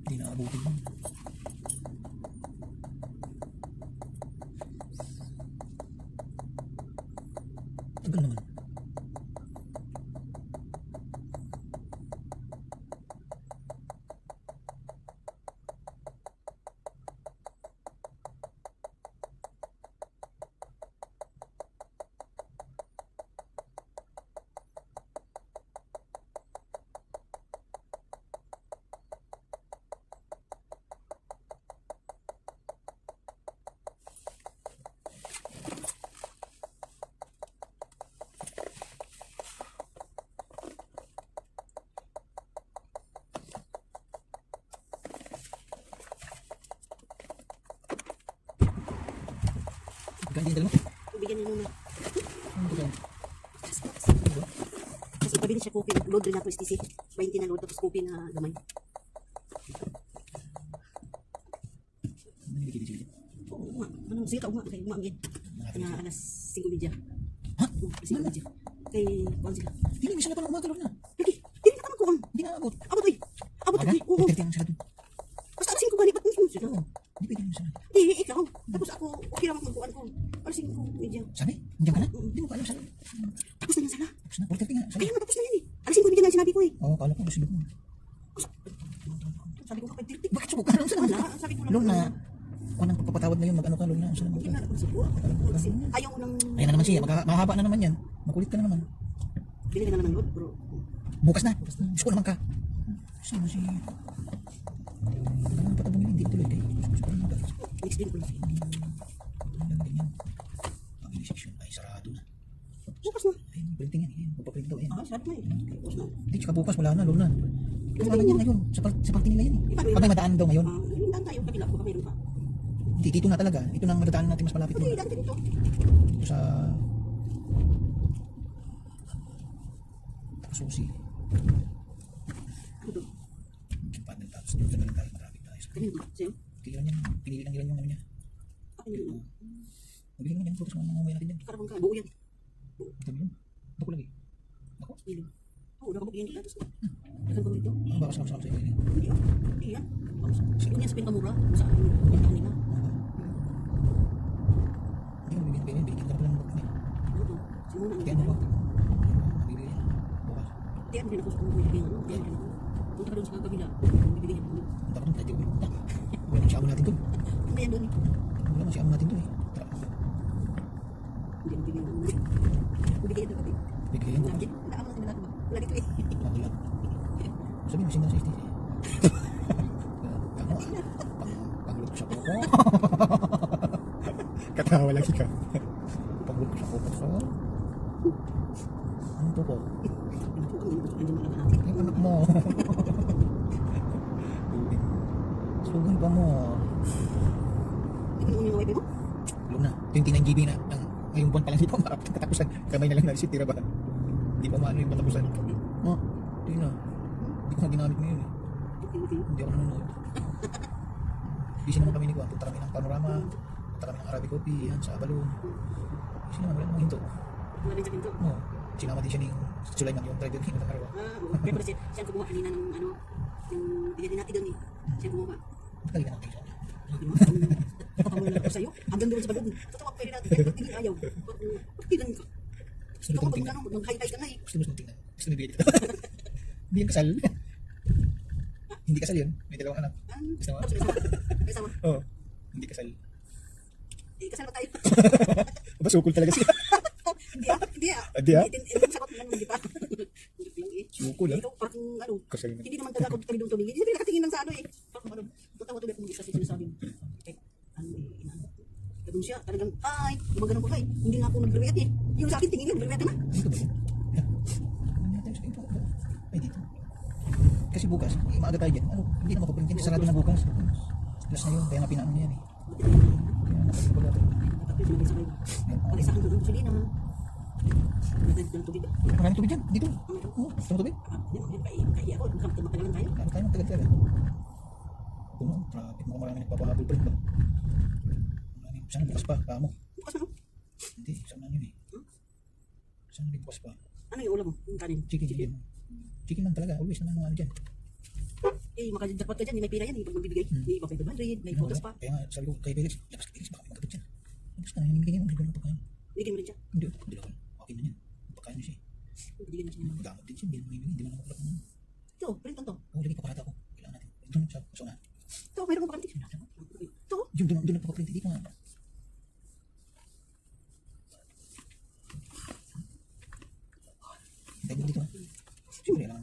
Hindi na abutin mo. Tagal naman. Ganyan dalawa. Bigyan niyo muna. Ano ba yan? Kasi pabili siya kopi. Load rin ako STC. 20 na load tapos kopi na gamay. Ano yung bigyan? Oo nga. Anong sige ka nga. Kaya umangin. Kaya alas 5:30. Ha? 5:30. Kay kuhan sila. Hindi, may sarap na umagalog na. Hindi. Hindi na kuhan. Hindi na abot. Abot ay. Abot Aga? ay. Oo. 8:30 ang sarado. Basta alas 5 gani. Ba't hindi mo sila? Oo. Hindi pwede mo sarado. Hindi, ikaw. Tapos ako, okay lang magkuhan ko. Alas 5:30. Sabi? Nandiyan ka na? Hindi mo pa alam sarado. Tapos na sana. Tapos na. 4:30 nga. Sabi. Kaya nga tapos na yan eh. Alas 5:30 nga sinabi ko eh. Oo, kala ko gusto mo. Sabi ko nga 5:30. Bakit subukan? Ano saan? Wala. Sabi ko lang. Luna. Kung anong pagpapatawad mo yun, mag-ano ka, Luna. Saan Hindi na ako siguro. Kasi ayaw ko nang... Ayan na naman siya. Mahaba na naman yan. Makulit ka na naman. Bili ka na naman load bro. Bukas na. Gusto ko naman ka. Sino si... Ano patabong yun? Hindi ko tuloy kayo. Gusto ko naman ka. Next day ko lang. Ang ganyan. Pag-ini section ay sarado na. Bukas na. Ayun, printing yan. Magpaprint daw. Ayan. Ah, sarap na eh. Bukas na. Hindi, tsaka bukas wala na, Luna. Ano na yan ngayon? Sa party nila yan eh. Paano Pag may madaan daw ngayon. Yung daan tayo, kabila ko, meron pa. Hindi, dito na talaga. Ito na ang madadaanan natin mas malapit Hindi, mo. daan dito. Ito sa... Susi. Ano doon? Kimpan din tapos dito na lang tayo. Marapit tayo. Kanino ba? Sa'yo? Kailan yan. Pinili lang yung ano niya. Ano yun? Mabili naman yan. Focus mo mamaya natin yan. Karabang ka, buo yan. Dami yun. Ako lagi. Ako? Ilim. Oo, nakabog yan dito. Dagan ko dito. Ano ba kasama-sama sa inyo? Hindi ah. Hindi yan. Siguro yan sa pinkamura. Sa yan kanina. Hindi mo bibigyan. Bibigyan ka na pala ng bakit. Ano to? Simuna. Kaya ano ba? Bibigyan yan. Bukas. Hindi yan din ako sa bibigyan. Hindi yan din ako. Punta ka doon sa kabila. Bibigyan yan. Punta ka doon. Tayo ko. Punta. Wala naman siya amo natin doon. Hindi yan doon eh. Wala naman siya amo natin doon eh. Tara. Hindi yan bibigyan doon. Bibigyan yan doon kapit. Bibigyan yan bukas. Naamo natin na ba? Wala dito eh. Wala. Sabi mo, sinda sa STC. Kamu, panglog ko sa kuko. Katawa lagi ka. Panglog ko sa kuko. Ano to po? Andiyan mo naman natin. Yung anak mo. Sugan pa mo. Hindi mo yung wifi mo? Luna, 29 GB na. Ngayong buwan pa lang di pa maapit katapusan. Kamay na lang na receipt, tira ba? Hindi pa maano yung katapusan. Oh, hindi na. Hindi ko na ginamit ngayon eh. Hindi ako nanonood. Busy naman kami ni Kuya. Punta kami ng Panorama. Punta kami ng Arabic Coffee. Yan, sa Abalon. Busy naman, wala namang hinto. Wala rin sa pinto. No, sinama din siya ni Sulaiman yung driver ng Arawa. Pero siya kumuha kanina ng ano, yung binili natin doon eh. Siya kumuha. Kali ka natin siya. Papamulan ako sa'yo. Hanggang doon sa balon. Totoo, pwede natin. Kahit hindi ayaw. Pagtigan ka. Gusto mo Ito ka, tingnan? mag-high-high ka nga eh. Gusto mo tingnan? Gusto mo bigyan dito? Hindi yan kasal. Hindi kasal yun. May dalawang anak. Gusto mo? Kasama. Oo. Hindi kasal. Eh, kasama tayo. Basukol talaga siya. Hindi ah. Hindi ah. Hindi ah? Yung sagot lang, hindi pa. Sukol ah. Ito, parang ano. Kasal na. Hindi naman talaga kami doon tumingin. Hindi nakatingin lang sa ano eh. Parang ano. Tatawa tuloy kung kasi sinasabi mo. Eh, ano eh. Ganun siya. Talagang, ay, gumagano'n ko ka eh. Hindi nga ako nag-rewet eh. Yung sa akin, tingin lang, nag-rewet na. Dito ba? Yan. Ano natin sa ito? kasi bukas, maaga tayo dyan. Ano, hindi naman kukunin dyan. Sarado na bukas. Plus na yun, kaya nga pinaan niya yan eh. Kaya nakasip ko natin. Tapos yung isa kayo. Pag isa kang doon, sige naman. Nagdadal ng tubig. Maraming tubig dyan, dito. Oo, gusto mo tubig? Kaya ako, magkakatagal tayo. Kaya tayo magtagal-tagal. Puno, traffic mo marami nagpapahabol pa rin ba? Maraming, sana bukas pa, kamo. Bukas na no? Hindi, sana yun eh. Sana may bukas pa. Ano yung ulam mo? Yung kanin? Chicken. Chicken lang talaga, always naman mga ano dyan. Eh, makadapat ka dyan, may pira yan, pag magbibigay. May iba 500, may photos pa. Kaya nga, sabi ko kay Felix, labas kay Felix, baka may magkabit dyan. Labas ka na, hinimigay niya, hindi ko ng pagkain. Bigyan mo rin siya. Hindi, hindi lang. Okay na yan. Pagkain niya siya. Bigyan mo siya. Magamot din siya, hindi naman hindi man naman naman. Ito, printan to. Oo, lagi paparata ko. Kailangan natin. Doon sa unahan. Ito, mayroon mo pa kami. Ito. Doon nagpapaprint, hindi ko nga. Tayo dito. Siyempre, kailangan